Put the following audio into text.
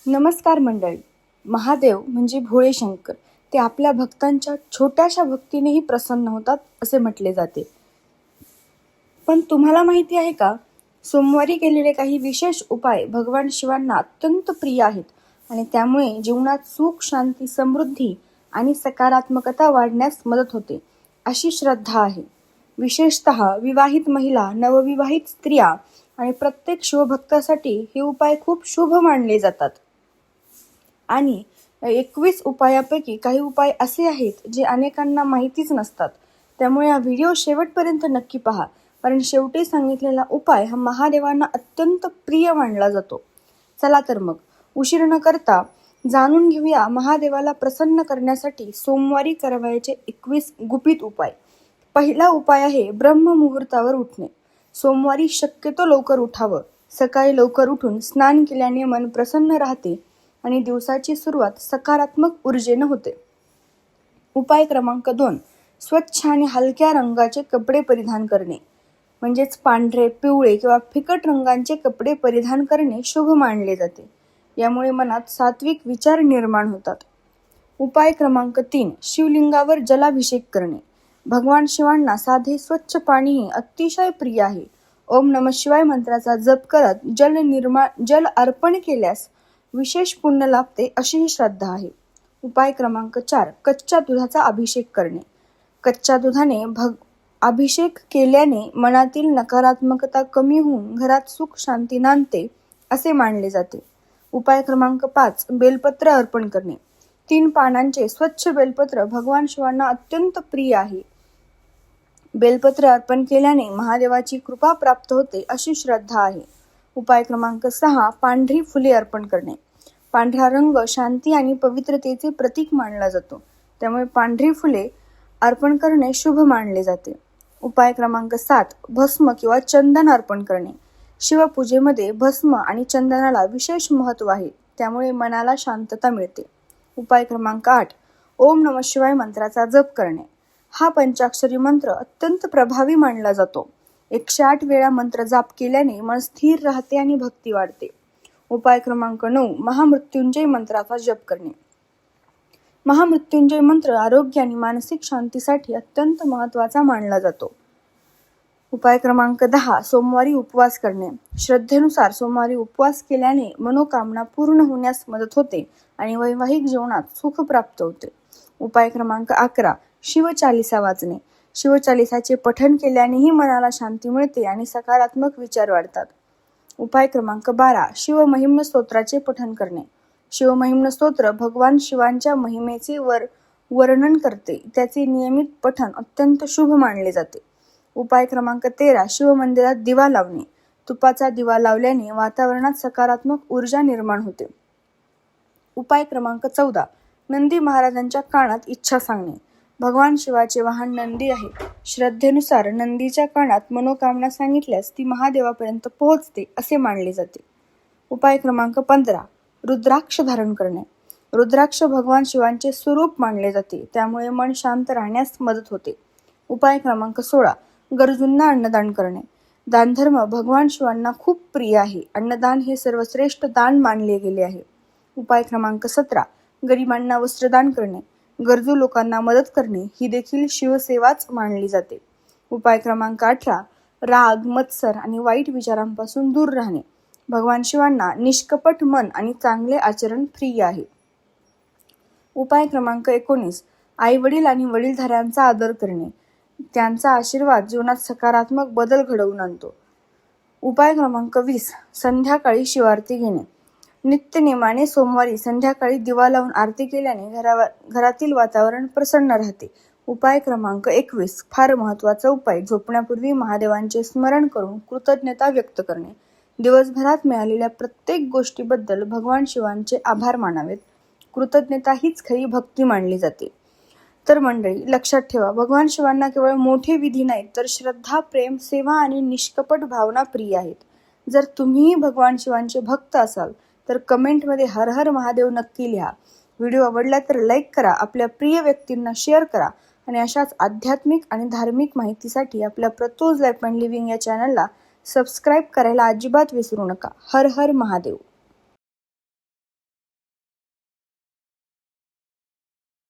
नमस्कार मंडळी. महादेव म्हणजे भोळे शंकर. ते आपल्या भक्तांच्या छोट्याशा भक्तीनेही प्रसन्न होतात असे म्हटले जाते. पण तुम्हाला माहिती आहे का, सोमवारी केलेले काही विशेष उपाय भगवान शिवांना अत्यंत प्रिय आहेत आणि त्यामुळे जीवनात सुख, शांती, समृद्धी आणि सकारात्मकता वाढण्यास मदत होते अशी श्रद्धा आहे. विशेषतः विवाहित महिला, नवविवाहित स्त्रिया आणि प्रत्येक शिवभक्तासाठी हे उपाय खूप शुभ मानले जातात. आणि 21 उपायापैकी काही उपाय असे आहेत जे अनेकांना माहितीच नसतात. त्यामुळे हा व्हिडिओ शेवटपर्यंत नक्की पहा, कारण शेवटी सांगितलेला उपाय हा महादेवांना अत्यंत प्रिय मानला जातो. चला तर मग उशीर न करता जाणून घेऊया महादेवाला प्रसन्न करण्यासाठी सोमवारी करावयाचे 21 गुपित उपाय. पहिला उपाय आहे ब्रह्ममुहूर्तावर उठणे. सोमवारी शक्यतो लवकर उठावं. सकाळी लवकर उठून स्नान केल्याने मन प्रसन्न राहते आणि दिवसाची सुरुवात सकारात्मक ऊर्जेने होते. उपाय क्रमांक 2, स्वच्छ आणि हलक्या रंगाचे कपडे परिधान करणे. म्हणजेच पांढरे, पिवळे किंवा फिकट रंगांचे कपडे परिधान करणे शुभ मानले जाते. यामुळे मनात सात्विक विचार निर्माण होतात. उपाय क्रमांक 3, शिवलिंगावर जलाभिषेक करणे. भगवान शिवांना साधे स्वच्छ पाणीही अतिशय प्रिय आहे. ओम नमः शिवाय मंत्राचा जप करत जल अर्पण केल्यास विशेष पुण्य लाभते अशी ही श्रद्धा आहे. उपाय क्रमांक 4, कच्च्या दुधाचा अभिषेक करणे. कच्च्या दुधाने अभिषेक केल्याने मनातील नकारात्मकता कमी होऊन घरात सुख शांती नांदते असे मानले जाते. उपाय क्रमांक 5, बेलपत्र अर्पण करणे. 3 पानांचे स्वच्छ बेलपत्र भगवान शिवांना अत्यंत प्रिय आहे. बेलपत्र अर्पण केल्याने महादेवाची कृपा प्राप्त होते अशी श्रद्धा आहे. उपाय क्रमांक 6, पांढरी फुले अर्पण करणे. पांढरा रंग शांती आणि पवित्रतेचे प्रतीक मानला जातो. त्यामुळे पांढरी फुले अर्पण करणे शुभ मानले जाते. उपाय क्रमांक 7, भस्म किंवा चंदन अर्पण करणे. शिवपूजेमध्ये भस्म आणि चंदनाला विशेष महत्त्व आहे. त्यामुळे मनाला शांतता मिळते. उपाय क्रमांक 8, ओम नमः शिवाय मंत्राचा जप करणे. हा पंचाक्षरी मंत्र अत्यंत प्रभावी मानला जातो. 108 वेळा मंत्र जाप केल्याने मन स्थिर राहते आणि भक्ती वाढते. उपाय क्रमांक 9, महामृत्युंजय मंत्राचा जप करणे. महामृत्युंजय मंत्र आरोग्य आणि मानसिक शांतीसाठी अत्यंत महत्त्वाचा मानला जातो. उपाय क्रमांक 10, सोमवारी उपवास करणे. श्रद्धेनुसार सोमवारी उपवास केल्याने मनोकामना पूर्ण होण्यास मदत होते आणि वैवाहिक जीवनात सुख प्राप्त होते. उपाय क्रमांक 11, शिवचालिसा वाचणे. शिवचालिसाचे पठण केल्यानेही मनाला शांती मिळते आणि सकारात्मक विचार वाढतात. उपाय क्रमांक 12, शिवमहिम्न स्तोत्राचे पठण करणे. शिवमहिम्न स्तोत्र भगवान शिवांच्या महिमेचे वर्णन करते. त्याचे नियमित पठण अत्यंत शुभ मानले जाते. उपाय क्रमांक 13, शिवमंदिरात दिवा लावणे. तुपाचा दिवा लावल्याने वातावरणात सकारात्मक ऊर्जा निर्माण होते. उपाय क्रमांक 14, नंदी महाराजांच्या कानात इच्छा सांगणे. भगवान शिवाचे वाहन नंदी आहे. श्रद्धेनुसार नंदीच्या कानात मनोकामना सांगितल्यास ती महादेवापर्यंत पोहोचते असे मानले जाते. उपाय क्रमांक 15, रुद्राक्ष धारण करणे. रुद्राक्ष भगवान शिवांचे स्वरूप मानले जाते. त्यामुळे मन शांत राहण्यास मदत होते. उपाय क्रमांक 16, गरजूंना अन्नदान करणे. दानधर्म भगवान शिवांना खूप प्रिय आहे. अन्नदान हे सर्वश्रेष्ठ दान मानले गेले आहे. उपाय क्रमांक 17, गरिबांना वस्त्रदान करणे. गरजू लोकांना मदत करणे ही देखील शिवसेवाच मानली जाते. उपाय क्रमांक 18, राग, मत्सर आणि वाईट विचारांपासून दूर राहणे. भगवान शिवांना निष्कपट मन आणि चांगले आचरण प्रिय आहे. उपाय क्रमांक 19, आई वडील आणि वडीलधाऱ्यांचा आदर करणे. त्यांचा आशीर्वाद जीवनात सकारात्मक बदल घडवून आणतो. उपाय क्रमांक 20, संध्याकाळी शिवारती घेणे. नित्यनेमाने सोमवारी संध्याकाळी दिवा लावून आरती केल्याने घरातील वातावरण प्रसन्न राहते. उपाय क्रमांक 21, फार महत्त्वाचा उपाय, झोपण्यापूर्वी महादेवांचे स्मरण करून कृतज्ञता व्यक्त करणे. दिवसभरात मिळालेल्या प्रत्येक गोष्टीबद्दल भगवान शिवांचे आभार मानावेत. कृतज्ञता हीच खरी भक्ती मानली जाते. तर मंडळी, लक्षात ठेवा, भगवान शिवांना केवळ मोठे विधी नाहीत, तर श्रद्धा, प्रेम, सेवा आणि निष्कपट भावना प्रिय आहेत. जर तुम्हीही भगवान शिवांचे भक्त असाल तर कमेंटमध्ये हर हर महादेव नक्की लिहा. व्हिडिओ आवडला तर लाईक करा, आपल्या प्रिय व्यक्तींना शेअर करा आणि अशाच आध्यात्मिक आणि धार्मिक माहितीसाठी आपल्या प्रतोज लाईफ अँड लिव्हिंग या चॅनलला सबस्क्राईब करायला अजिबात विसरू नका. हर हर महादेव.